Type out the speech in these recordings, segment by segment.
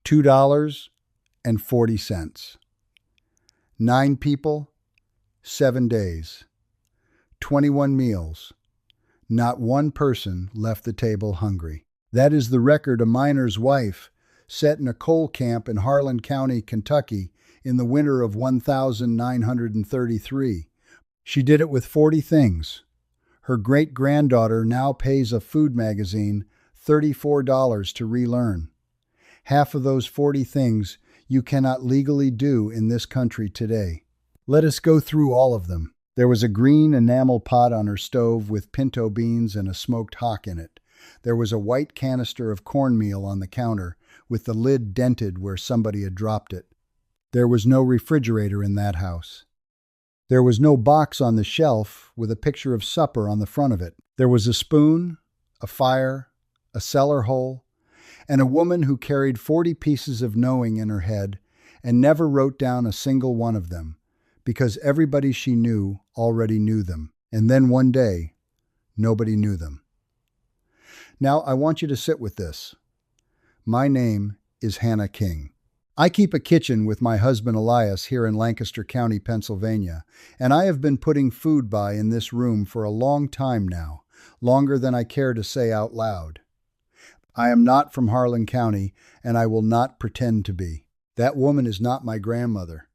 $2.40. 9 people, 7 days. 21 meals. Not one person left the table hungry. That is the record a miner's wife set in a coal camp in Harlan County, Kentucky, in the winter of 1933. She did it with 40 things. Her great-granddaughter now pays a food magazine $34 to relearn. Half of those 40 things you cannot legally do in this country today. Let us go through all of them. There was a green enamel pot on her stove with pinto beans and a smoked hock in it. There was a white canister of cornmeal on the counter, with the lid dented where somebody had dropped it. There was no refrigerator in that house. There was no box on the shelf with a picture of supper on the front of it. There was a spoon, a fire, a cellar hole, and a woman who carried 40 pieces of knowing in her head and never wrote down a single one of them, because everybody she knew already knew them. And then one day, nobody knew them. Now, I want you to sit with this. My name is Hannah King. I keep a kitchen with my husband Elias here in Lancaster County, Pennsylvania, and I have been putting food by in this room for a long time now, longer than I care to say out loud. I am not from Harlan County, and I will not pretend to be. That woman is not my grandmother.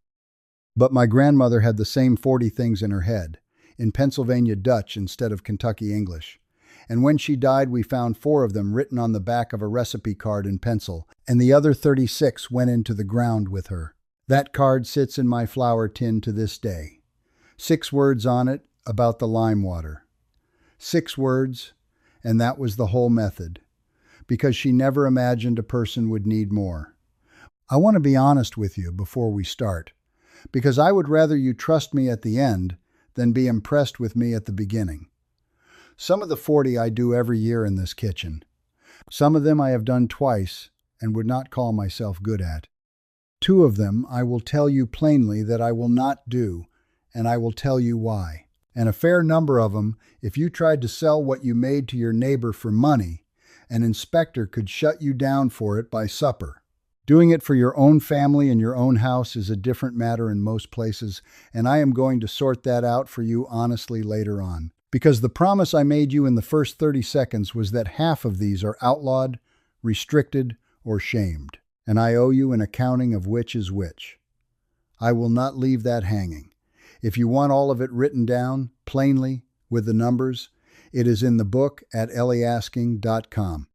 But my grandmother had the same 40 things in her head, in Pennsylvania Dutch instead of Kentucky English. And when she died, we found 4 of them written on the back of a recipe card in pencil, and the other 36 went into the ground with her. That card sits in my flour tin to this day. 6 words on it about the lime water. 6 words, and that was the whole method, because she never imagined a person would need more. I want to be honest with you before we start, because I would rather you trust me at the end than be impressed with me at the beginning. Some of the 40 I do every year in this kitchen. Some of them I have done twice and would not call myself good at. 2 of them I will tell you plainly that I will not do, and I will tell you why. And a fair number of them, if you tried to sell what you made to your neighbor for money, an inspector could shut you down for it by supper. Doing it for your own family and your own house is a different matter in most places, and I am going to sort that out for you honestly later on. Because the promise I made you in the first 30 seconds was that half of these are outlawed, restricted, or shamed, and I owe you an accounting of which is which. I will not leave that hanging. If you want all of it written down, plainly, with the numbers, it is in the book at ellieasking.com.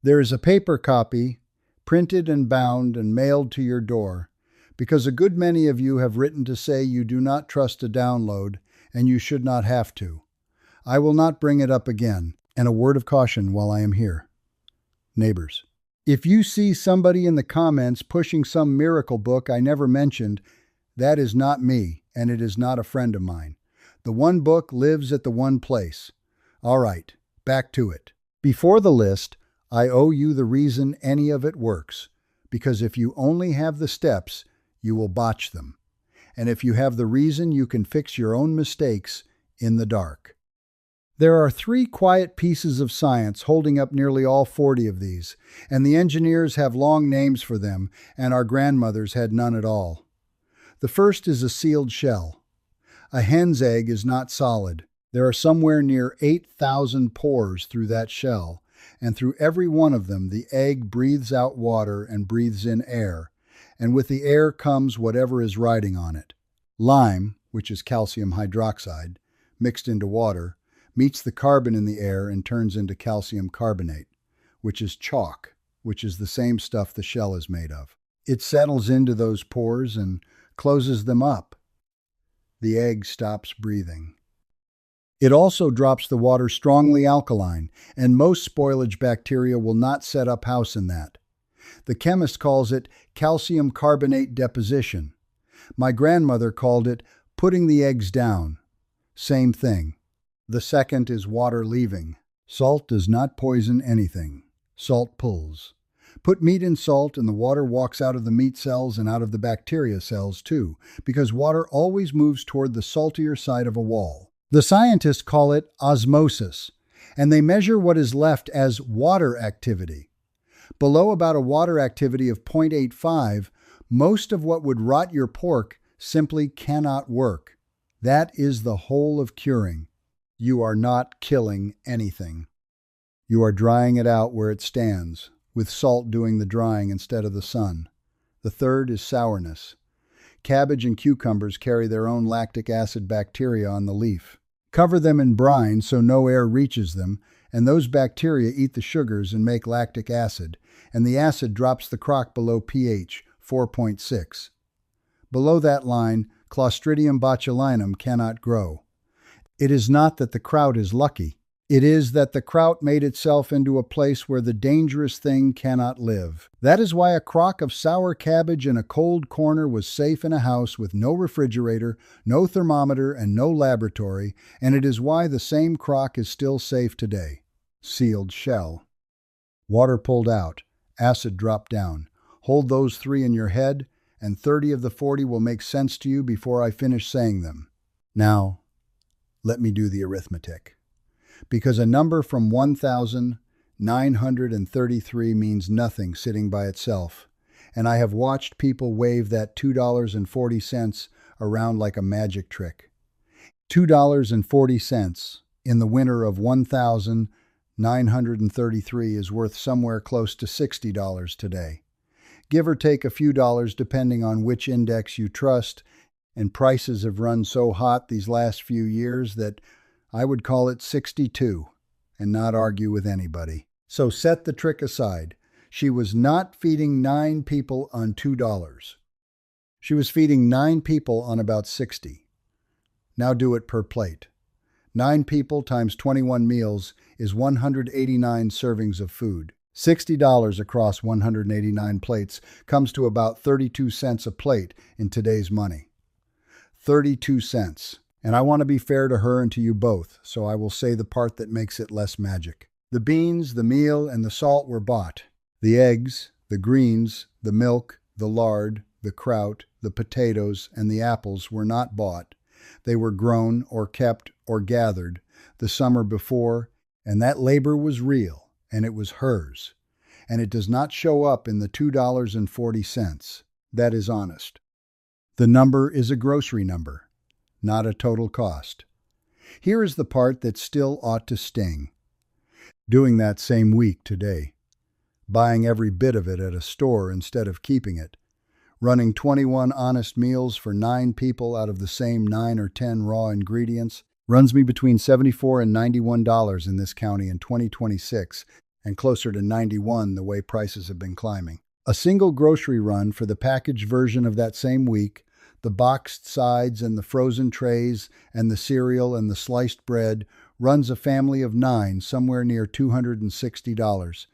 There is a paper copy, printed and bound and mailed to your door, because a good many of you have written to say you do not trust a download, and you should not have to. I will not bring it up again, and a word of caution while I am here. Neighbors, if you see somebody in the comments pushing some miracle book I never mentioned, that is not me, and it is not a friend of mine. The one book lives at the one place. All right, back to it. Before the list, I owe you the reason any of it works, because if you only have the steps, you will botch them. And if you have the reason, you can fix your own mistakes in the dark. There are 3 quiet pieces of science holding up nearly all 40 of these, and the engineers have long names for them, and our grandmothers had none at all. The first is a sealed shell. A hen's egg is not solid. There are somewhere near 8,000 pores through that shell, and through every one of them the egg breathes out water and breathes in air, and with the air comes whatever is riding on it. Lime, which is calcium hydroxide, mixed into water, meets the carbon in the air and turns into calcium carbonate, which is chalk, which is the same stuff the shell is made of. It settles into those pores and closes them up. The egg stops breathing. It also drops the water strongly alkaline, and most spoilage bacteria will not set up house in that. The chemist calls it calcium carbonate deposition. My grandmother called it putting the eggs down. Same thing. The second is water leaving. Salt does not poison anything. Salt pulls. Put meat in salt and the water walks out of the meat cells and out of the bacteria cells too, because water always moves toward the saltier side of a wall. The scientists call it osmosis, and they measure what is left as water activity. Below about a water activity of 0.85, most of what would rot your pork simply cannot work. That is the whole of curing. You are not killing anything. You are drying it out where it stands, with salt doing the drying instead of the sun. The third is sourness. Cabbage and cucumbers carry their own lactic acid bacteria on the leaf. Cover them in brine so no air reaches them, and those bacteria eat the sugars and make lactic acid, and the acid drops the crock below pH 4.6. Below that line, Clostridium botulinum cannot grow. It is not that the kraut is lucky. It is that the kraut made itself into a place where the dangerous thing cannot live. That is why a crock of sour cabbage in a cold corner was safe in a house with no refrigerator, no thermometer, and no laboratory, and it is why the same crock is still safe today. Sealed shell. Water pulled out. Acid dropped down. Hold those 3 in your head, and 30 of the 40 will make sense to you before I finish saying them. Now, let me do the arithmetic. Because a number from 1,933 means nothing sitting by itself, and I have watched people wave that $2.40 around like a magic trick. $2.40 in the winter of 1,933 is worth somewhere close to $60 today. Give or take a few dollars depending on which index you trust, and prices have run so hot these last few years that I would call it 62 and not argue with anybody. So set the trick aside. She was not feeding 9 people on $2. She was feeding 9 people on about 60. Now do it per plate. 9 people times 21 meals is 189 servings of food. $60 across 189 plates comes to about 32 cents a plate in today's money. 32 cents. And I want to be fair to her and to you both, so I will say the part that makes it less magic. The beans, the meal, and the salt were bought. The eggs, the greens, the milk, the lard, the kraut, the potatoes, and the apples were not bought. They were grown or kept or gathered the summer before, and that labor was real, and it was hers. And it does not show up in the $2.40. That is honest. The number is a grocery number, not a total cost. Here is the part that still ought to sting. Doing that same week today. Buying every bit of it at a store instead of keeping it. Running 21 honest meals for 9 people out of the same 9 or 10 raw ingredients runs me between $74 and $91 in this county in 2026, and closer to $91 the way prices have been climbing. A single grocery run for the packaged version of that same week, the boxed sides and the frozen trays and the cereal and the sliced bread runs a family of 9 somewhere near $260.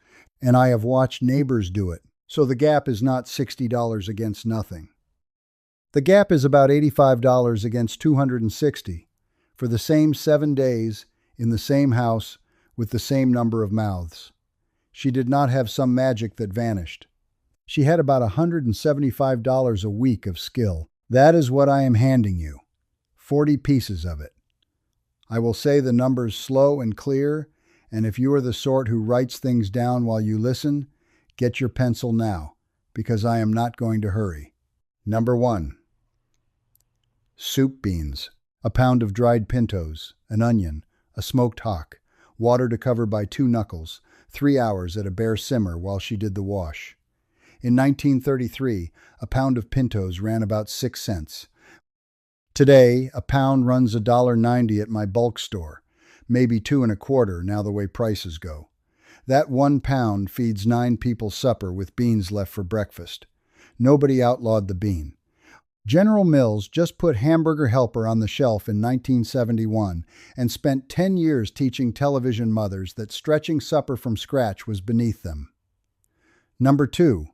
And I have watched neighbors do it, so the gap is not $60 against nothing. The gap is about $85 against $260 for the same 7 days in the same house with the same number of mouths. She did not have some magic that vanished. She had about $175 a week of skill. That is what I am handing you. 40 pieces of it. I will say the numbers slow and clear, and if you are the sort who writes things down while you listen, get your pencil now, because I am not going to hurry. Number 1. Soup beans. A pound of dried pintos, an onion, a smoked hock, water to cover by 2 knuckles, 3 hours at a bare simmer while she did the wash. In 1933, a pound of pintos ran about 6 cents. Today, a pound runs $1.90 at my bulk store, maybe 2 1/4 now the way prices go. That 1 pound feeds 9 people's supper with beans left for breakfast. Nobody outlawed the bean. General Mills just put Hamburger Helper on the shelf in 1971 and spent 10 years teaching television mothers that stretching supper from scratch was beneath them. Number 2.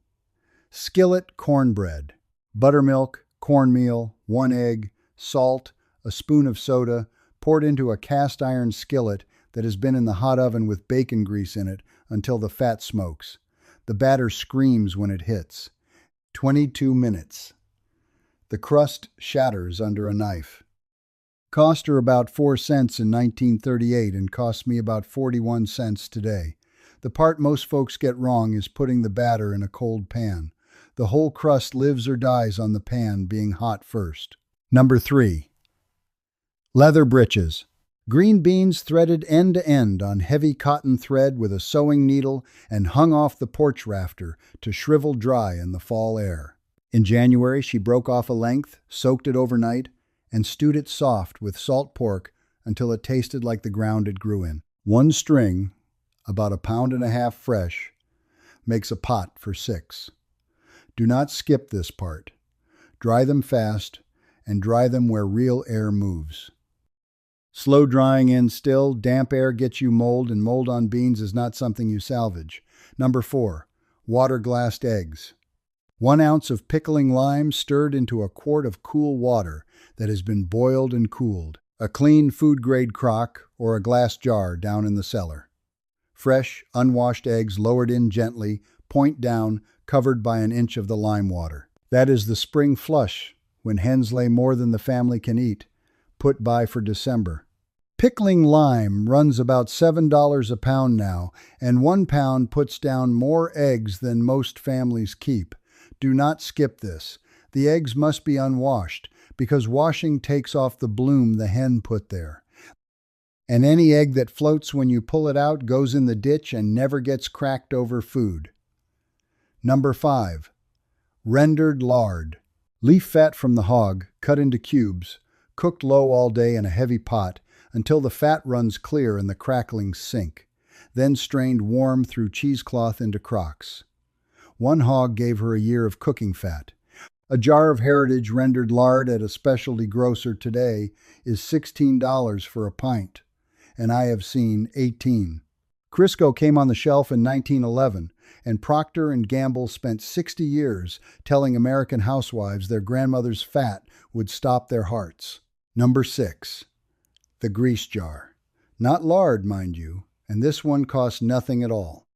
Skillet cornbread. Buttermilk, cornmeal, 1 egg, salt, a spoon of soda, poured into a cast iron skillet that has been in the hot oven with bacon grease in it until the fat smokes. The batter screams when it hits. 22 minutes. The crust shatters under a knife. Cost her about 4 cents in 1938 and costs me about 41 cents today. The part most folks get wrong is putting the batter in a cold pan. The whole crust lives or dies on the pan being hot first. Number 3. Leather breeches. Green beans threaded end to end on heavy cotton thread with a sewing needle and hung off the porch rafter to shrivel dry in the fall air. In January, she broke off a length, soaked it overnight, and stewed it soft with salt pork until it tasted like the ground it grew in. One string, about 1.5 pounds fresh, makes a pot for 6. Do not skip this part. Dry them fast and dry them where real air moves. Slow drying in still, damp air gets you mold, and mold on beans is not something you salvage. Number 4. Water-glassed eggs. 1 ounce of pickling lime stirred into a quart of cool water that has been boiled and cooled. A clean food-grade crock or a glass jar down in the cellar. Fresh, unwashed eggs lowered in gently, point down, covered by 1 inch of the lime water. That is the spring flush, when hens lay more than the family can eat, put by for December. Pickling lime runs about $7 a pound now, and 1 pound puts down more eggs than most families keep. Do not skip this. The eggs must be unwashed, because washing takes off the bloom the hen put there. And any egg that floats when you pull it out goes in the ditch and never gets cracked over food. Number 5. Rendered lard. Leaf fat from the hog, cut into cubes, cooked low all day in a heavy pot until the fat runs clear and the cracklings sink, then strained warm through cheesecloth into crocks. 1 hog gave her a year of cooking fat. A jar of heritage rendered lard at a specialty grocer today is $16 for a pint, and I have seen 18. Crisco came on the shelf in 1911, and Procter & Gamble spent 60 years telling American housewives their grandmother's fat would stop their hearts. Number 6. The grease jar. Not lard, mind you, and this one costs nothing at all.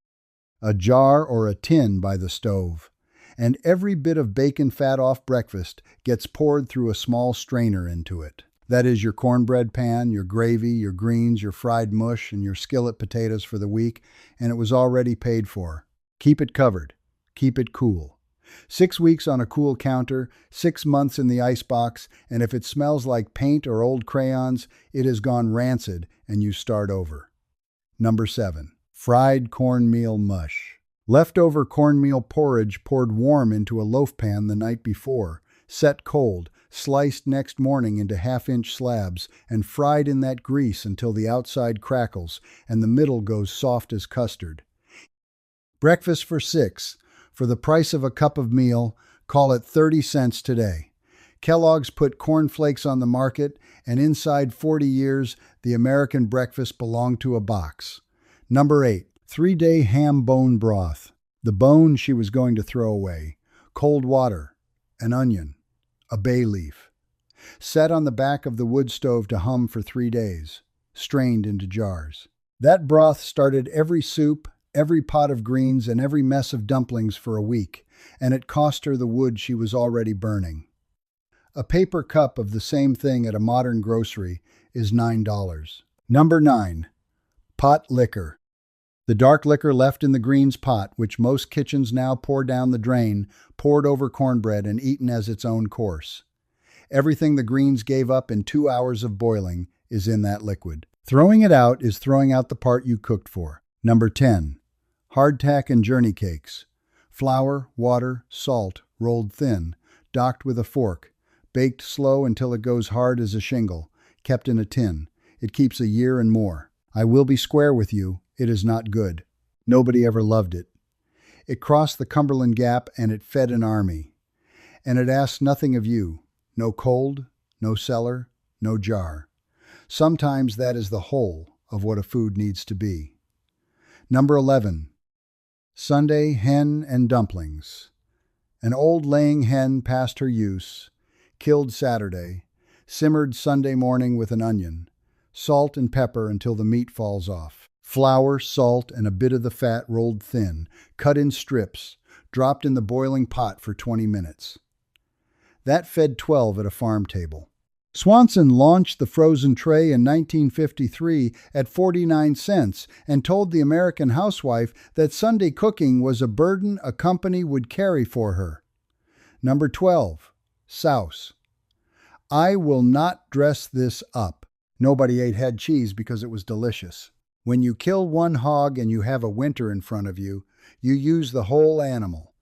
A jar or a tin by the stove, and every bit of bacon fat off breakfast gets poured through a small strainer into it. That is your cornbread pan, your gravy, your greens, your fried mush, and your skillet potatoes for the week, and it was already paid for. Keep it covered. Keep it cool. 6 weeks on a cool counter, 6 months in the icebox, and if it smells like paint or old crayons, it has gone rancid and you start over. Number 7. Fried cornmeal mush. Leftover cornmeal porridge poured warm into a loaf pan the night before, set cold, sliced next morning into 1/2-inch slabs, and fried in that grease until the outside crackles and the middle goes soft as custard. Breakfast for 6. For the price of a cup of meal, call it 30 cents today. Kellogg's put cornflakes on the market, and inside 40 years, the American breakfast belonged to a box. Number 8. 3-day ham bone broth. The bone she was going to throw away. Cold water, an onion, a bay leaf. Set on the back of the wood stove to hum for 3 days. Strained into jars. That broth started every soup, every pot of greens, and every mess of dumplings for a week, and it cost her the wood she was already burning. A paper cup of the same thing at a modern grocery is $9. Number 9. Pot liquor. The dark liquor left in the greens pot, which most kitchens now pour down the drain, poured over cornbread and eaten as its own course. Everything the greens gave up in 2 hours of boiling is in that liquid. Throwing it out is throwing out the part you cooked for. Number 10. Hardtack and journey cakes. Flour, water, salt, rolled thin, docked with a fork, baked slow until it goes hard as a shingle, kept in a tin. It keeps a year and more. I will be square with you, it is not good. Nobody ever loved it. It crossed the Cumberland Gap and it fed an army. And it asked nothing of you. No cold, no cellar, no jar. Sometimes that is the whole of what a food needs to be. Number 11. Sunday hen and dumplings. An old laying hen past her use, killed Saturday, simmered Sunday morning with an onion, salt and pepper until the meat falls off. Flour, salt, and a bit of the fat rolled thin, cut in strips, dropped in the boiling pot for 20 minutes. That fed 12 at a farm table. Swanson launched the frozen tray in 1953 at 49 cents and told the American housewife that Sunday cooking was a burden a company would carry for her. Number 12. Souse. I will not dress this up. Nobody ate head cheese because it was delicious. When you kill one hog and you have a winter in front of you, you use the whole animal.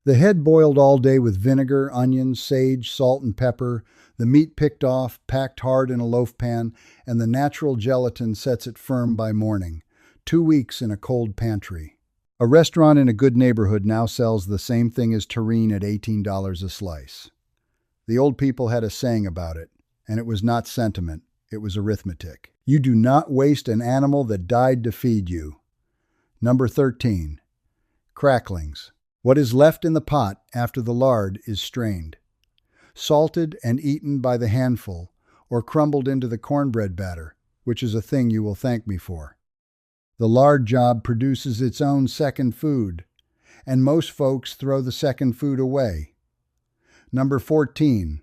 The head boiled all day with vinegar, onions, sage, salt, and pepper, the meat picked off, packed hard in a loaf pan, and the natural gelatin sets it firm by morning. 2 weeks in a cold pantry. A restaurant in a good neighborhood now sells the same thing as terrine at $18 a slice. The old people had a saying about it, and it was not sentiment, it was arithmetic. You do not waste an animal that died to feed you. Number 13. Cracklings. What is left in the pot after the lard is strained, salted and eaten by the handful, or crumbled into the cornbread batter, which is a thing you will thank me for. The lard job produces its own second food, and most folks throw the second food away. Number 14.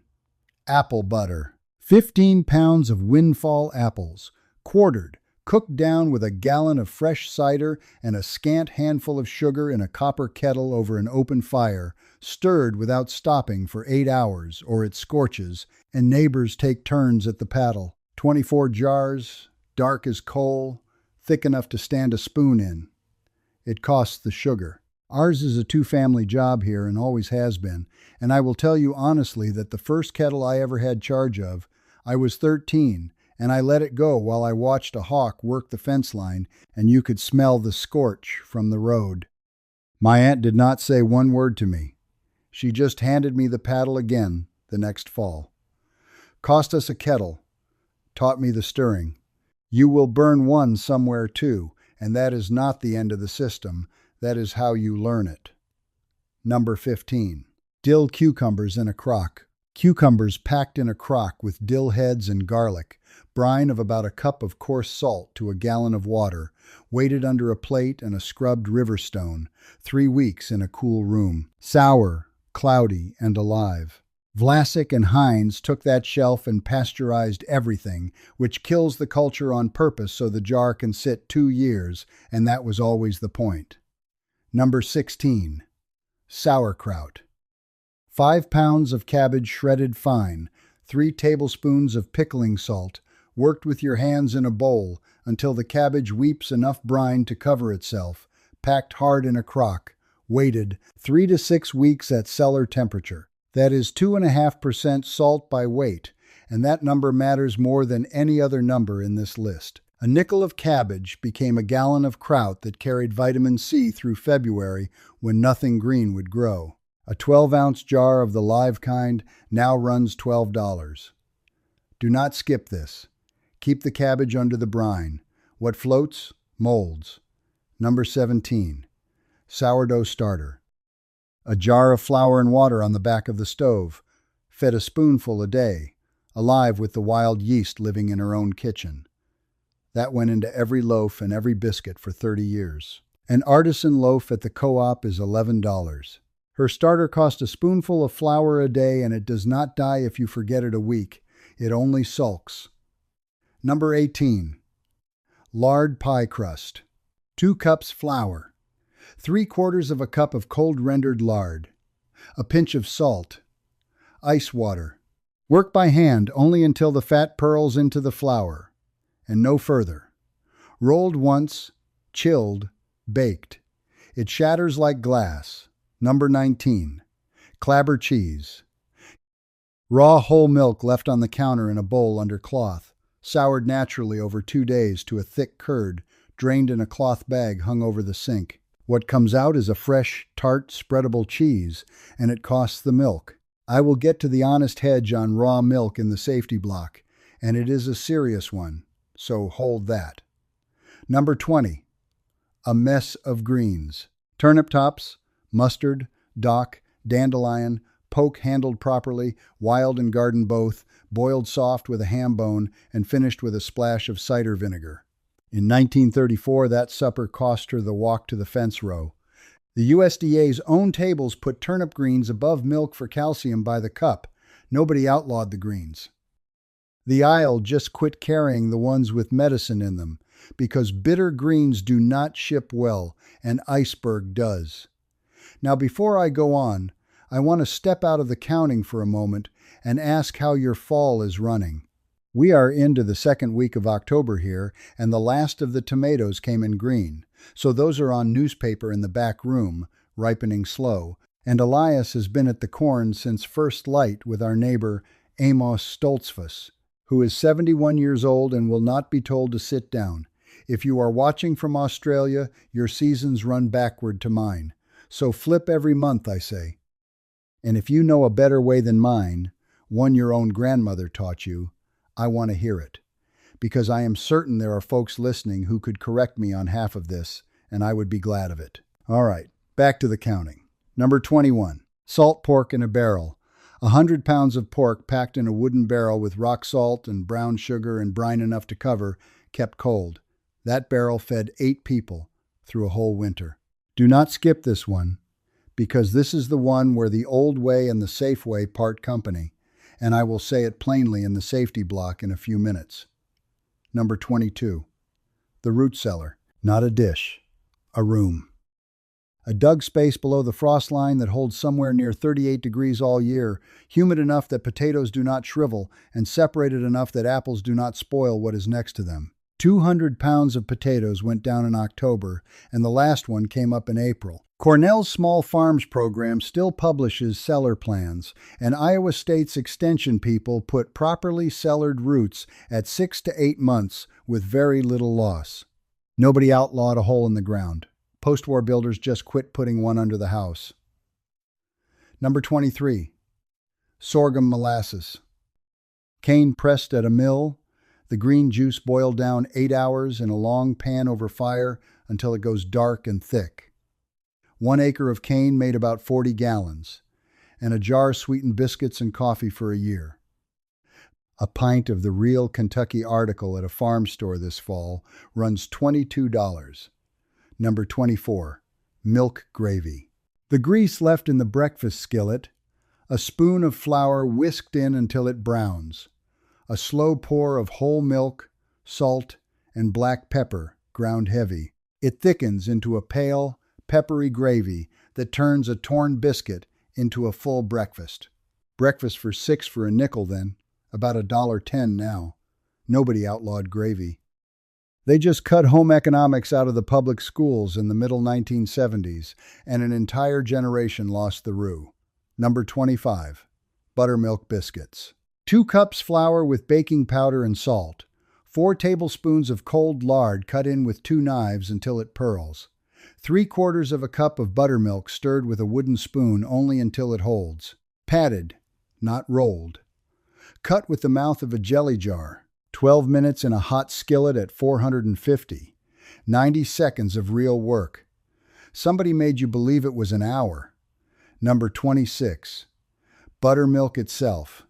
Apple butter. 15 pounds of windfall apples, quartered, cooked down with a gallon of fresh cider and a scant handful of sugar in a copper kettle over an open fire, stirred without stopping for 8 hours, or it scorches, and neighbors take turns at the paddle. 24 jars, dark as coal, thick enough to stand a spoon in. It costs the sugar. Ours is a 2-family job here and always has been, and I will tell you honestly that the first kettle I ever had charge of, I was 13, and I let it go while I watched a hawk work the fence line, and you could smell the scorch from the road. My aunt did not say one word to me. She just handed me the paddle again the next fall. Cost us a kettle. Taught me the stirring. You will burn one somewhere too, and that is not the end of the system. That is how you learn it. Number 15. Dill cucumbers in a crock. Cucumbers packed in a crock with dill heads and garlic, brine of about a cup of coarse salt to a gallon of water, weighted under a plate and a scrubbed river stone, 3 weeks in a cool room. Sour, cloudy, and alive. Vlasic and Heinz took that shelf and pasteurized everything, which kills the culture on purpose so the jar can sit 2 years, and that was always the point. Number 16. Sauerkraut. 5 pounds of cabbage shredded fine, 3 tablespoons of pickling salt, worked with your hands in a bowl until the cabbage weeps enough brine to cover itself, packed hard in a crock, waited 3 to 6 weeks at cellar temperature. That is 2.5% salt by weight, and that number matters more than any other number in this list. A nickel of cabbage became a gallon of kraut that carried vitamin C through February when nothing green would grow. A 12-ounce jar of the live kind now runs $12. Do not skip this. Keep the cabbage under the brine. What floats, molds. Number 17. Sourdough starter. A jar of flour and water on the back of the stove, fed a spoonful a day, alive with the wild yeast living in her own kitchen. That went into every loaf and every biscuit for 30 years. An artisan loaf at the co-op is $11. Her starter cost a spoonful of flour a day, and it does not die if you forget it a week. It only sulks. Number 18. Lard pie crust. 2 cups flour. 3/4 of a cup of cold rendered lard. A pinch of salt. Ice water. Work by hand only until the fat pearls into the flour, and no further. Rolled once, chilled, baked. It shatters like glass. Number 19. Clabber cheese. Raw whole milk left on the counter in a bowl under cloth, soured naturally over 2 days to a thick curd, drained in a cloth bag hung over the sink. What comes out is a fresh, tart, spreadable cheese, and it costs the milk. I will get to the honest hedge on raw milk in the safety block, and it is a serious one, so hold that. Number 20. A mess of greens. Turnip tops, mustard, dock, dandelion, poke handled properly, wild and garden both, boiled soft with a ham bone, and finished with a splash of cider vinegar. In 1934, that supper cost her the walk to the fence row. The USDA's own tables put turnip greens above milk for calcium by the cup. Nobody outlawed the greens. The aisle just quit carrying the ones with medicine in them because bitter greens do not ship well and iceberg does. Now, before I go on, I want to step out of the counting for a moment and ask how your fall is running. We are into the second week of October here, and the last of the tomatoes came in green, so those are on newspaper in the back room, ripening slow, and Elias has been at the corn since first light with our neighbor Amos Stoltzfus, who is 71 years old and will not be told to sit down. If you are watching from Australia, your seasons run backward to mine. So flip every month, I say. And if you know a better way than mine, one your own grandmother taught you, I want to hear it. Because I am certain there are folks listening who could correct me on half of this, and I would be glad of it. All right, back to the counting. Number 21, salt pork in a barrel. 100 pounds of pork packed in a wooden barrel with rock salt and brown sugar and brine enough to cover, kept cold. That barrel fed 8 people through a whole winter. Do not skip this one, because this is the one where the old way and the safe way part company, and I will say it plainly in the safety block in a few minutes. Number 22, the root cellar. Not a dish, a room. A dug space below the frost line that holds somewhere near 38 degrees all year, humid enough that potatoes do not shrivel, and separated enough that apples do not spoil what is next to them. 200 pounds of potatoes went down in October, and the last one came up in April. Cornell's Small Farms program still publishes cellar plans, and Iowa State's extension people put properly cellared roots at 6 to 8 months with very little loss. Nobody outlawed a hole in the ground. Post-war builders just quit putting one under the house. Number 23, sorghum molasses. Cane pressed at a mill. The green juice boiled down 8 hours in a long pan over fire until it goes dark and thick. 1 acre of cane made about 40 gallons, and a jar sweetened biscuits and coffee for a year. A pint of the real Kentucky article at a farm store this fall runs $22. Number 24, milk gravy. The grease left in the breakfast skillet, a spoon of flour whisked in until it browns, a slow pour of whole milk, salt, and black pepper ground heavy. It thickens into a pale, peppery gravy that turns a torn biscuit into a full breakfast. Breakfast for 6 for a nickel then, about $1.10 now. Nobody outlawed gravy. They just cut home economics out of the public schools in the middle 1970s, and an entire generation lost the roux. Number 25, buttermilk biscuits. 2 cups flour with baking powder and salt. 4 tablespoons of cold lard cut in with 2 knives until it pearls. 3/4 of a cup of buttermilk stirred with a wooden spoon only until it holds. Patted, not rolled. Cut with the mouth of a jelly jar. 12 minutes in a hot skillet at 450. 90 seconds of real work. Somebody made you believe it was an hour. Number 26, buttermilk itself.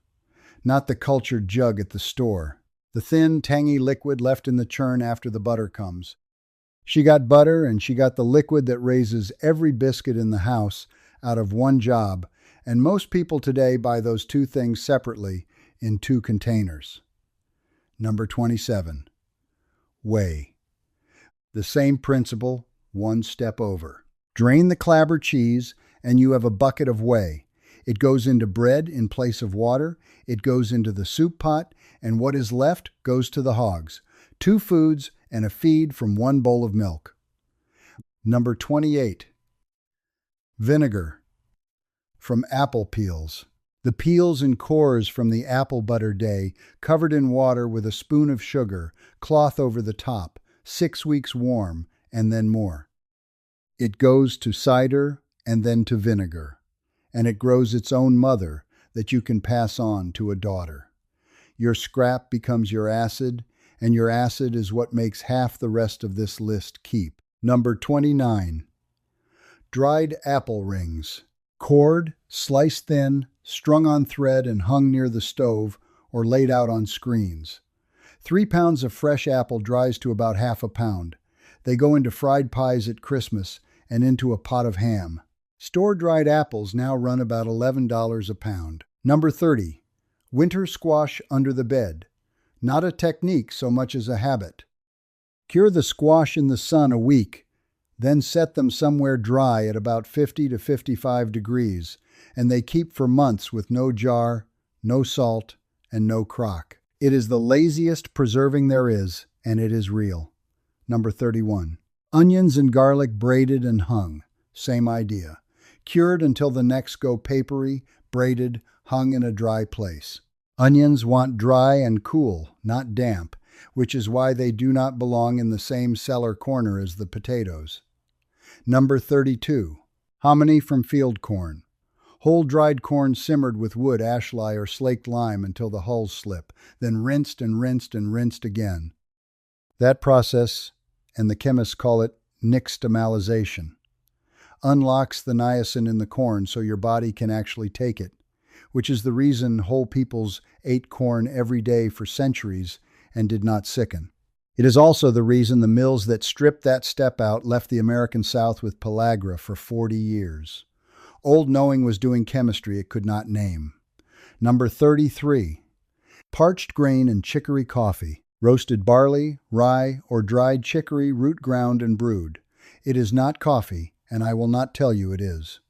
Not the cultured jug at the store. The thin, tangy liquid left in the churn after the butter comes. She got butter and she got the liquid that raises every biscuit in the house out of one job, and most people today buy those 2 things separately in 2 containers. Number 27, whey. The same principle, 1 step over. Drain the clabber cheese and you have a bucket of whey. It goes into bread in place of water, it goes into the soup pot, and what is left goes to the hogs. 2 foods and a feed from 1 bowl of milk. Number 28, vinegar. From apple peels. The peels and cores from the apple butter day, covered in water with a spoon of sugar, cloth over the top, 6 weeks warm, and then more. It goes to cider and then to vinegar, and it grows its own mother that you can pass on to a daughter. Your scrap becomes your acid, and your acid is what makes half the rest of this list keep. Number 29, dried apple rings. Cored, sliced thin, strung on thread and hung near the stove or laid out on screens. 3 pounds of fresh apple dries to about half a pound. They go into fried pies at Christmas and into a pot of ham. Store-dried apples now run about $11 a pound. Number 30, winter squash under the bed. not a technique so much as a habit. Cure the squash in the sun a week, then set them somewhere dry at about 50 to 55 degrees, and they keep for months with no jar, no salt, and no crock. It is the laziest preserving there is, and it is real. Number 31. Onions and garlic braided and hung. Same idea. Cured until the necks go papery, braided, hung in a dry place. Onions want dry and cool, not damp, which is why they do not belong in the same cellar corner as the potatoes. Number 32. Hominy from field corn. Whole dried corn simmered with wood, ashlie, or slaked lime until the hulls slip, then rinsed and rinsed and rinsed again. That process, and the chemists call it nixtamalization, unlocks the niacin in the corn so your body can actually take it, which is the reason whole peoples ate corn every day for centuries and did not sicken. It is also the reason the mills that stripped that step out left the American South with pellagra for 40 years. Old knowing was doing chemistry it could not name. Number 33. Parched grain and chicory coffee. Roasted barley, rye, or dried chicory root ground and brewed. It is not coffee, and I will not tell you it is.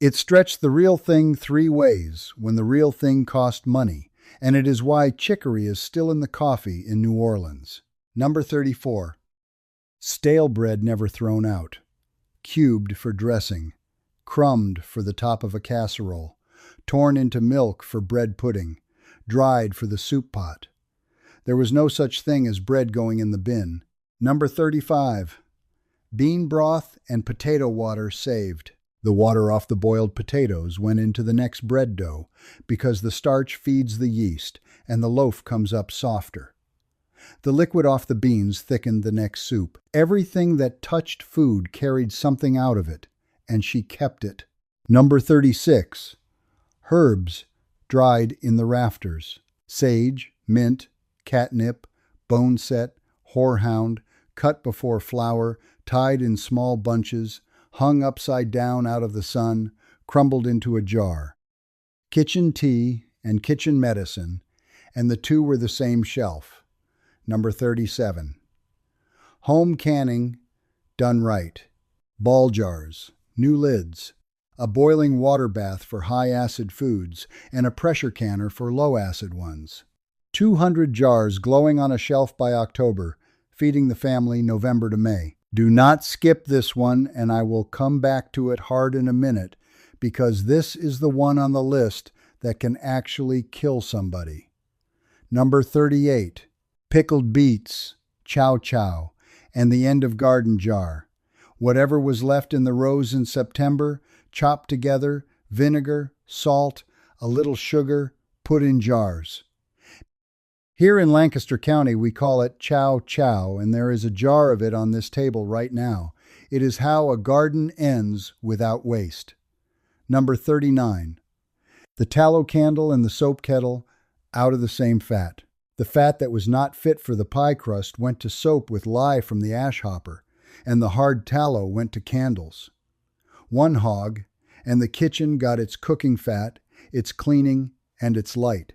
It stretched the real thing 3 ways when the real thing cost money, and it is why chicory is still in the coffee in New Orleans. Number 34. Stale bread never thrown out. Cubed for dressing. Crumbed for the top of a casserole. Torn into milk for bread pudding. Dried for the soup pot. There was no such thing as bread going in the bin. Number 35. Bean broth and potato water saved. The water off the boiled potatoes went into the next bread dough because the starch feeds the yeast and the loaf comes up softer. The liquid off the beans thickened the next soup. Everything that touched food carried something out of it, and she kept it. Number 36. Herbs dried in the rafters. Sage, mint, catnip, boneset, horehound, cut before flour, tied in small bunches, hung upside down out of the sun, crumbled into a jar. Kitchen tea and kitchen medicine, and the two were the same shelf. Number 37. Home canning, done right. Ball jars, new lids, a boiling water bath for high-acid foods, and a pressure canner for low-acid ones. 200 jars glowing on a shelf by October, feeding the family November to May. Do not skip this one, and I will come back to it hard in a minute, because this is the one on the list that can actually kill somebody. Number 38. Pickled beets, chow, and the end of garden jar. Whatever was left in the rows in September, chopped together, vinegar, salt, a little sugar, put in jars. Here in Lancaster County, we call it chow, and there is a jar of it on this table right now. It is how a garden ends without waste. Number 39. The tallow candle and the soap kettle, out of the same fat. The fat that was not fit for the pie crust went to soap with lye from the ash hopper, and the hard tallow went to candles. One hog, and the kitchen got its cooking fat, its cleaning, and its light.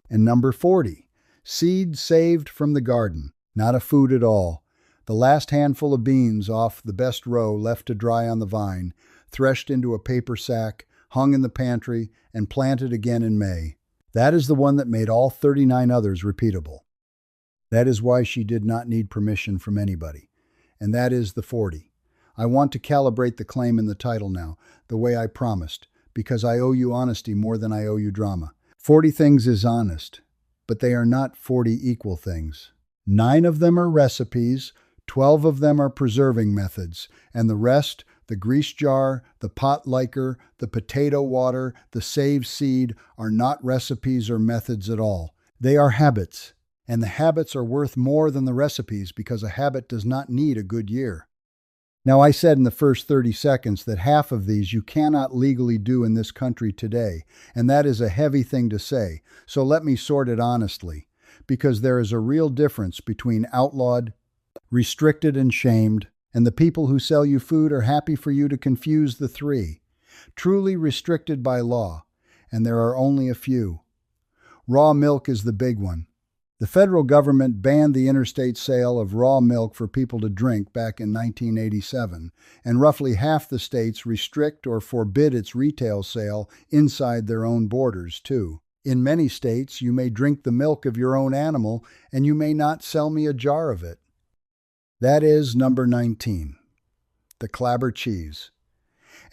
And number 40. Seed saved from the garden, not a food at all. The last handful of beans off the best row left to dry on the vine, threshed into a paper sack, hung in the pantry, and planted again in May. That is the one that made all 39 others repeatable. That is why she did not need permission from anybody. And that is the 40. I want to calibrate the claim in the title now, the way I promised, because I owe you honesty more than I owe you drama. 40 things is honest, but they are not 40 equal things. 9 of them are recipes, 12 of them are preserving methods, and the rest, the grease jar, the pot liquor, the potato water, the saved seed, are not recipes or methods at all. They are habits, and the habits are worth more than the recipes because a habit does not need a good year. Now, I said in the first 30 seconds that half of these you cannot legally do in this country today, and that is a heavy thing to say, so let me sort it honestly, because there is a real difference between outlawed, restricted, and shamed, and the people who sell you food are happy for you to confuse the three. Truly restricted by law, and there are only a few. Raw milk is the big one. The federal government banned the interstate sale of raw milk for people to drink back in 1987, and roughly half the states restrict or forbid its retail sale inside their own borders, too. In many states, you may drink the milk of your own animal, and you may not sell me a jar of it. That is number 19, the clabber cheese.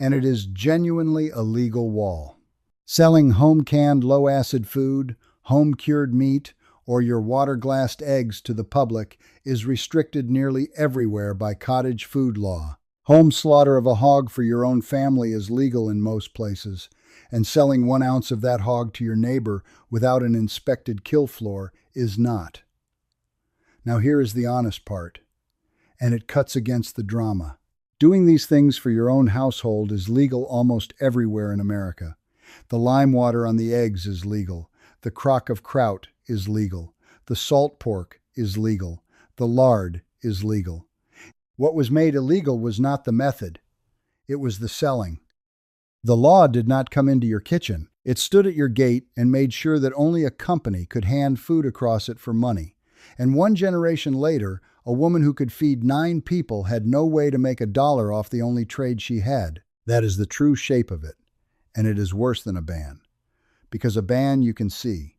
And it is genuinely a legal wall. Selling home-canned low-acid food, home-cured meat, or your water-glassed eggs to the public is restricted nearly everywhere by cottage food law. Home slaughter of a hog for your own family is legal in most places, and selling 1 ounce of that hog to your neighbor without an inspected kill floor is not. Now here is the honest part, and it cuts against the drama. Doing these things for your own household is legal almost everywhere in America. The lime water on the eggs is legal. The crock of kraut is legal. The salt pork is legal. The lard is legal. What was made illegal was not the method. It was the selling. The law did not come into your kitchen. It stood at your gate and made sure that only a company could hand food across it for money. And 1 generation later, a woman who could feed 9 people had no way to make $1 off the only trade she had. That is the true shape of it. And it is worse than a ban. Because a ban you can see.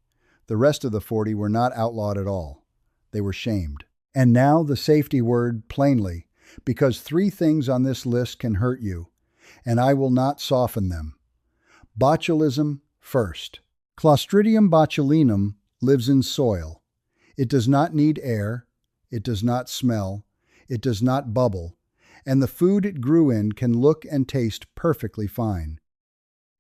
The rest of the 40 were not outlawed at all. They were shamed. And now the safety word, plainly, because 3 things on this list can hurt you, and I will not soften them. Botulism first. Clostridium botulinum lives in soil. It does not need air, it does not smell, it does not bubble, and the food it grew in can look and taste perfectly fine.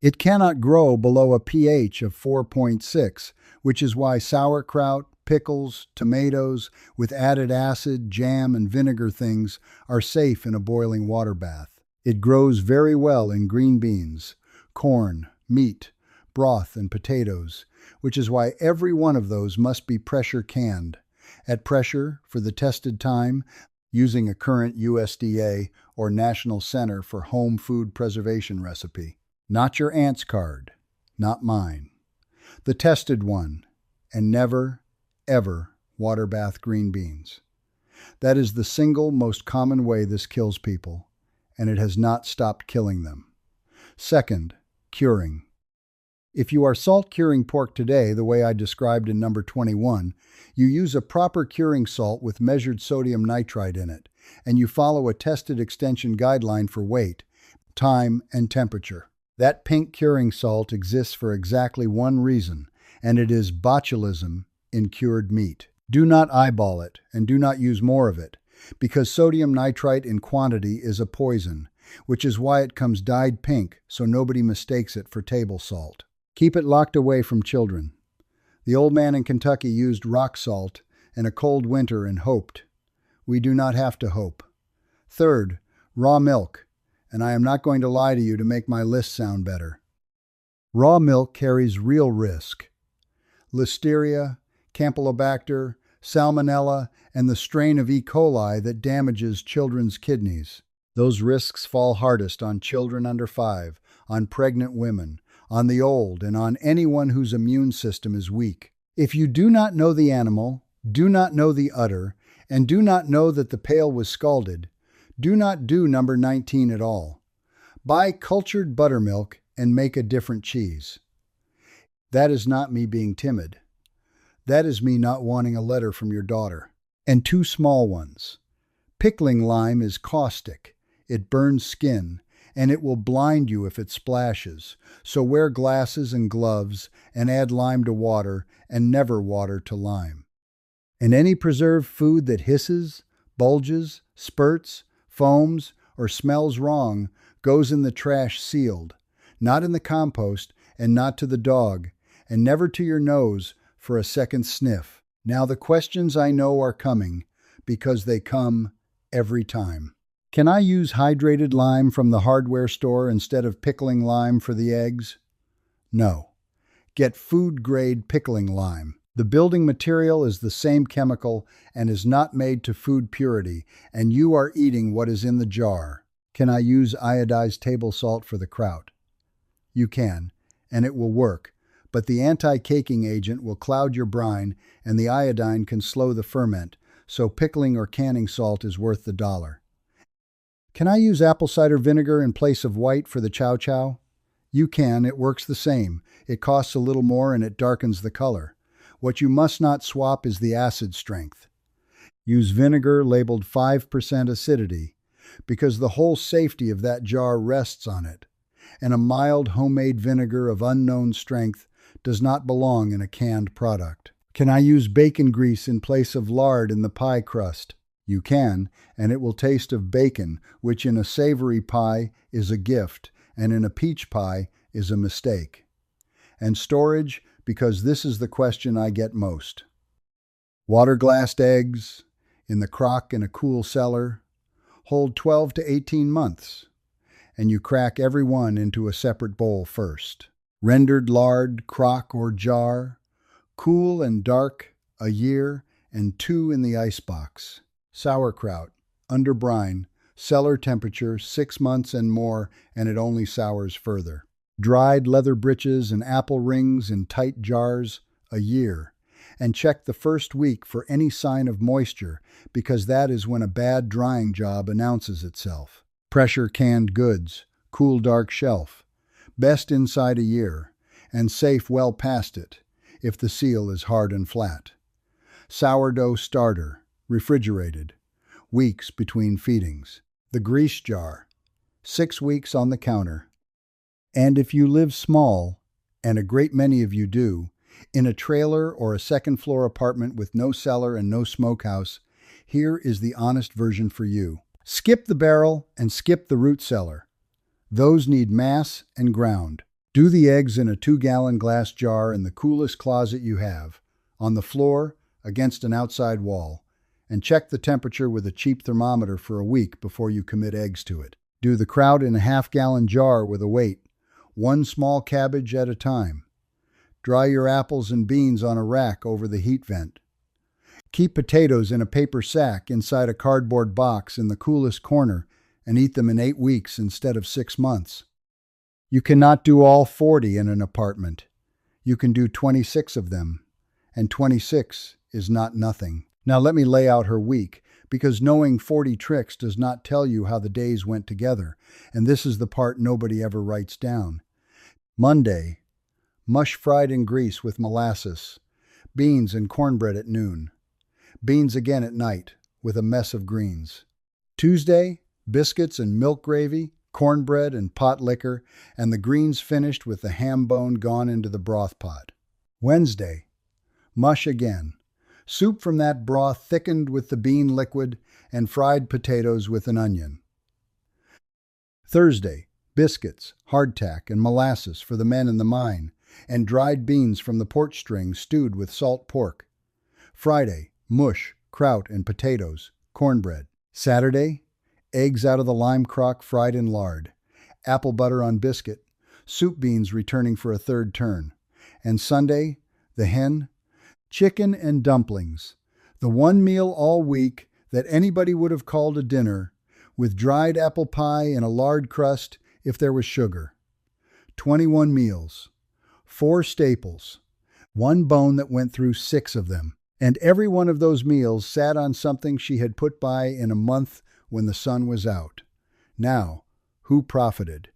It cannot grow below a pH of 4.6, which is why sauerkraut, pickles, tomatoes, with added acid, jam, and vinegar things are safe in a boiling water bath. It grows very well in green beans, corn, meat, broth, and potatoes, which is why every one of those must be pressure canned. At pressure, for the tested time, using a current USDA or National Center for Home Food Preservation recipe. Not your aunt's card, not mine. The tested one, and never, ever water bath green beans. That is the single most common way this kills people, and it has not stopped killing them. Second, curing. If you are salt curing pork today the way I described in number 21, you use a proper curing salt with measured sodium nitrite in it, and you follow a tested extension guideline for weight, time, and temperature. That pink curing salt exists for exactly one reason, and it is botulism in cured meat. Do not eyeball it, and do not use more of it, because sodium nitrite in quantity is a poison, which is why it comes dyed pink so nobody mistakes it for table salt. Keep it locked away from children. The old man in Kentucky used rock salt in a cold winter and hoped. We do not have to hope. Third, raw milk. And I am not going to lie to you to make my list sound better. Raw milk carries real risk. Listeria, Campylobacter, Salmonella, and the strain of E. coli that damages children's kidneys. Those risks fall hardest on children under 5, on pregnant women, on the old, and on anyone whose immune system is weak. If you do not know the animal, do not know the udder, and do not know that the pail was scalded, do not do number 19 at all. Buy cultured buttermilk and make a different cheese. That is not me being timid. That is me not wanting a letter from your daughter. And 2 small ones. Pickling lime is caustic. It burns skin, and it will blind you if it splashes. So wear glasses and gloves and add lime to water and never water to lime. And any preserved food that hisses, bulges, spurts, foams, or smells wrong goes in the trash sealed, not in the compost and not to the dog, and never to your nose for a second sniff. Now the questions I know are coming, because they come every time. Can I use hydrated lime from the hardware store instead of pickling lime for the eggs? No. Get food-grade pickling lime. The building material is the same chemical and is not made to food purity, and you are eating what is in the jar. Can I use iodized table salt for the kraut? You can, and it will work, but the anti-caking agent will cloud your brine and the iodine can slow the ferment, so pickling or canning salt is worth the dollar. Can I use apple cider vinegar in place of white for the chow chow? You can, it works the same. It costs a little more and it darkens the color. What you must not swap is the acid strength. Use vinegar labeled 5% acidity, because the whole safety of that jar rests on it, and a mild homemade vinegar of unknown strength does not belong in a canned product. Can I use bacon grease in place of lard in the pie crust? You can, and it will taste of bacon, which in a savory pie is a gift, and in a peach pie is a mistake. And storage, because this is the question I get most. Water-glassed eggs in the crock in a cool cellar hold 12 to 18 months, and you crack every one into a separate bowl first. Rendered lard, crock or jar, cool and dark, a year, and 2 in the icebox. Sauerkraut, under brine, cellar temperature 6 months and more, and it only sours further. Dried leather breeches and apple rings in tight jars, a year, and check the first week for any sign of moisture, because that is when a bad drying job announces itself. Pressure canned goods, cool dark shelf, best inside a year, and safe well past it, if the seal is hard and flat. Sourdough starter, refrigerated, weeks between feedings. The grease jar, 6 weeks on the counter. And if you live small, and a great many of you do, in a trailer or a second-floor apartment with no cellar and no smokehouse, here is the honest version for you. Skip the barrel and skip the root cellar. Those need mass and ground. Do the eggs in a 2-gallon glass jar in the coolest closet you have, on the floor, against an outside wall, and check the temperature with a cheap thermometer for a week before you commit eggs to it. Do the kraut in a 1/2-gallon jar with a weight, 1 small cabbage at a time. Dry your apples and beans on a rack over the heat vent. Keep potatoes in a paper sack inside a cardboard box in the coolest corner and eat them in 8 weeks instead of 6 months. You cannot do all 40 in an apartment. You can do 26 of them, and 26 is not nothing. Now let me lay out her week, because knowing 40 tricks does not tell you how the days went together, and this is the part nobody ever writes down. Monday, mush fried in grease with molasses, beans and cornbread at noon, beans again at night with a mess of greens. Tuesday, biscuits and milk gravy, cornbread and pot liquor, and the greens finished with the ham bone gone into the broth pot. Wednesday, mush again, soup from that broth thickened with the bean liquid, and fried potatoes with an onion. Thursday, biscuits, hardtack, and molasses for the men in the mine, and dried beans from the porch string stewed with salt pork. Friday, mush, kraut, and potatoes, cornbread. Saturday, eggs out of the lime crock fried in lard, apple butter on biscuit, soup beans returning for a third turn. And Sunday, the hen, chicken and dumplings, the one meal all week that anybody would have called a dinner, with dried apple pie and a lard crust if there was sugar. 21 meals, 4 staples, 1 bone that went through 6 of them, and every one of those meals sat on something she had put by in a month when the sun was out. Now, who profited?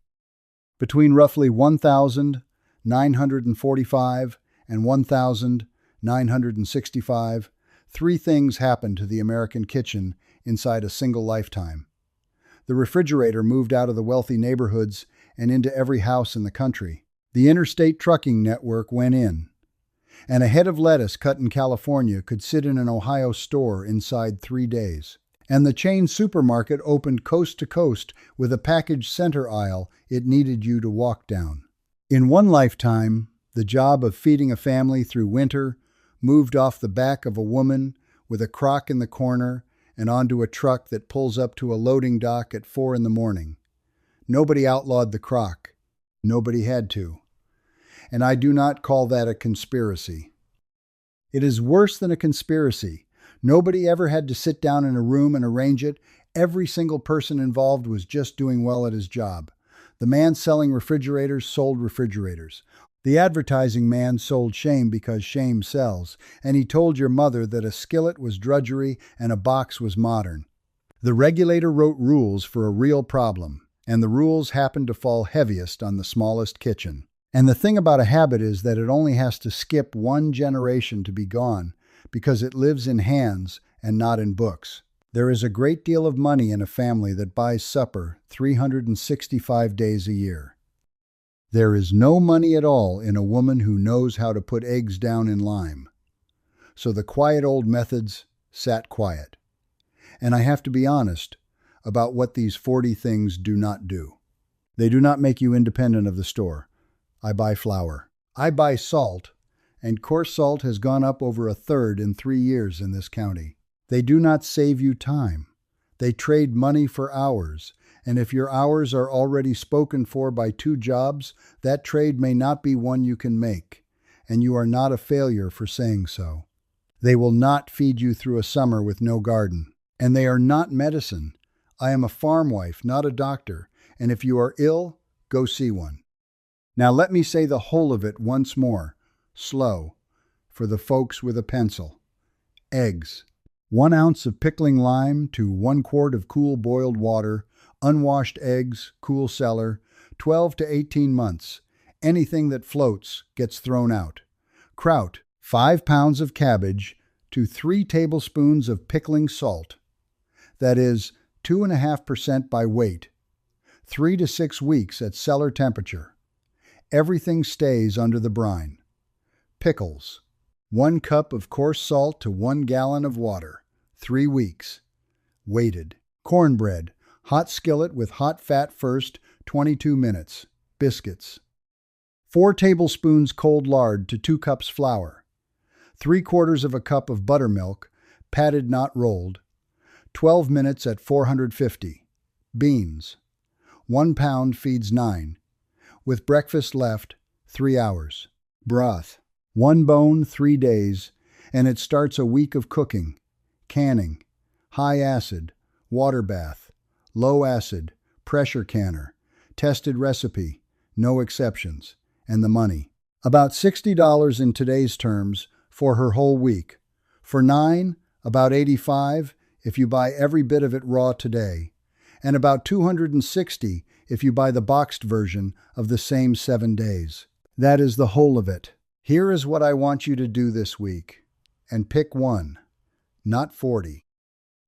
Between roughly 1,945 and 1,965, 3 things happened to the American kitchen inside a single lifetime. The refrigerator moved out of the wealthy neighborhoods and into every house in the country. The interstate trucking network went in, and a head of lettuce cut in California could sit in an Ohio store inside 3 days. And the chain supermarket opened coast to coast with a packaged center aisle it needed you to walk down. In one lifetime, the job of feeding a family through winter moved off the back of a woman with a crock in the corner and onto a truck that pulls up to a loading dock at 4 in the morning. Nobody outlawed the crock. Nobody had to. And I do not call that a conspiracy. It is worse than a conspiracy. Nobody ever had to sit down in a room and arrange it. Every single person involved was just doing well at his job. The man selling refrigerators sold refrigerators. The advertising man sold shame because shame sells, and he told your mother that a skillet was drudgery and a box was modern. The regulator wrote rules for a real problem, and the rules happened to fall heaviest on the smallest kitchen. And the thing about a habit is that it only has to skip one generation to be gone, because it lives in hands and not in books. There is a great deal of money in a family that buys supper 365 days a year. There is no money at all in a woman who knows how to put eggs down in lime. So the quiet old methods sat quiet. And I have to be honest about what these 40 things do not do. They do not make you independent of the store. I buy flour. I buy salt, and coarse salt has gone up over a third in 3 years in this county. They do not save you time. They trade money for hours, and if your hours are already spoken for by 2 jobs, that trade may not be one you can make, and you are not a failure for saying so. They will not feed you through a summer with no garden, and they are not medicine. I am a farm wife, not a doctor, and if you are ill, go see one. Now let me say the whole of it once more, slow, for the folks with a pencil. Eggs. 1 ounce of pickling lime to 1 quart of cool boiled water, unwashed eggs, cool cellar, 12 to 18 months. Anything that floats gets thrown out. Kraut. 5 pounds of cabbage to 3 tablespoons of pickling salt. That is 2.5% by weight. 3 to 6 weeks at cellar temperature. Everything stays under the brine. Pickles. 1 cup of coarse salt to 1 gallon of water. 3 weeks. Weighted. Cornbread. Hot skillet with hot fat first, 22 minutes. Biscuits. 4 tablespoons cold lard to 2 cups flour. 3/4 of a cup of buttermilk, patted not rolled. 12 minutes at 450. Beans. 1 pound feeds 9. With breakfast left, 3 hours. Broth. 1 bone, 3 days, and it starts a week of cooking. Canning. High acid. Water bath. Low acid. Pressure canner. Tested recipe. No exceptions. And the money. About $60 in today's terms for her whole week. For 9, about $85 if you buy every bit of it raw today. And about $260 if you buy the boxed version of the same 7 days. That is the whole of it. Here is what I want you to do this week. And pick 1, not 40.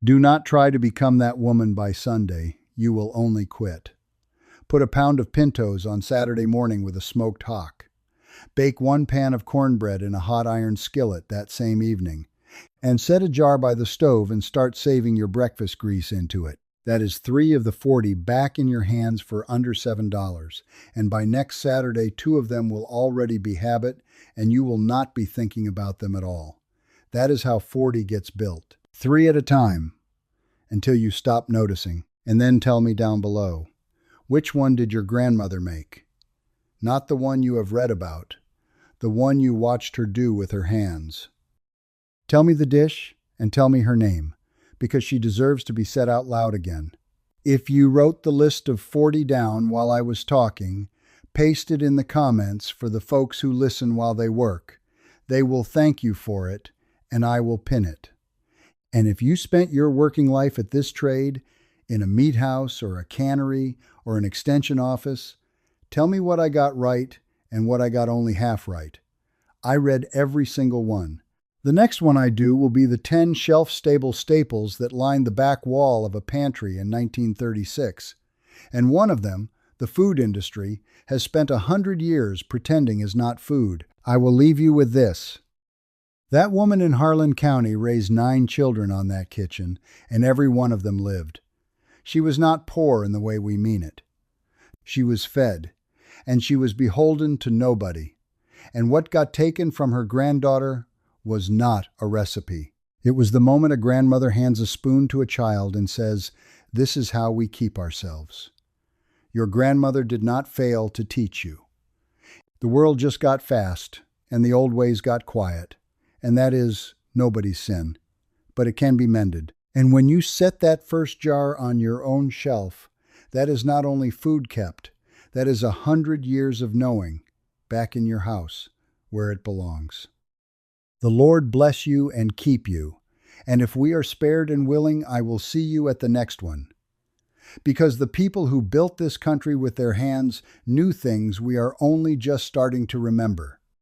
Do not try to become that woman by Sunday. You will only quit. Put a pound of pintos on Saturday morning with a smoked hock. Bake 1 pan of cornbread in a hot iron skillet that same evening. And set a jar by the stove and start saving your breakfast grease into it. That is 3 of the 40 back in your hands for under $7. And by next Saturday, 2 of them will already be habit, and you will not be thinking about them at all. That is how 40 gets built. 3 at a time, until you stop noticing. And then tell me down below, which one did your grandmother make? Not the one you have read about, the one you watched her do with her hands. Tell me the dish, and tell me her name, because she deserves to be said out loud again. If you wrote the list of 40 down while I was talking, paste it in the comments for the folks who listen while they work. They will thank you for it, and I will pin it. And if you spent your working life at this trade, in a meat house or a cannery or an extension office, tell me what I got right and what I got only half right. I read every single one. The next one I do will be the 10 shelf-stable staples that lined the back wall of a pantry in 1936. And one of them, the food industry, has spent 100 years pretending is not food. I will leave you with this. That woman in Harlan County raised 9 children on that kitchen, and every one of them lived. She was not poor in the way we mean it. She was fed, and she was beholden to nobody. And what got taken from her granddaughter was not a recipe. It was the moment a grandmother hands a spoon to a child and says, "This is how we keep ourselves." Your grandmother did not fail to teach you. The world just got fast, and the old ways got quiet, and that is nobody's sin, but it can be mended. And when you set that first jar on your own shelf, that is not only food kept, that is 100 years of knowing. back in your house, where it belongs. The Lord bless you and keep you, and if we are spared and willing, I will see you at the next one. Because the people who built this country with their hands knew things we are only just starting to remember.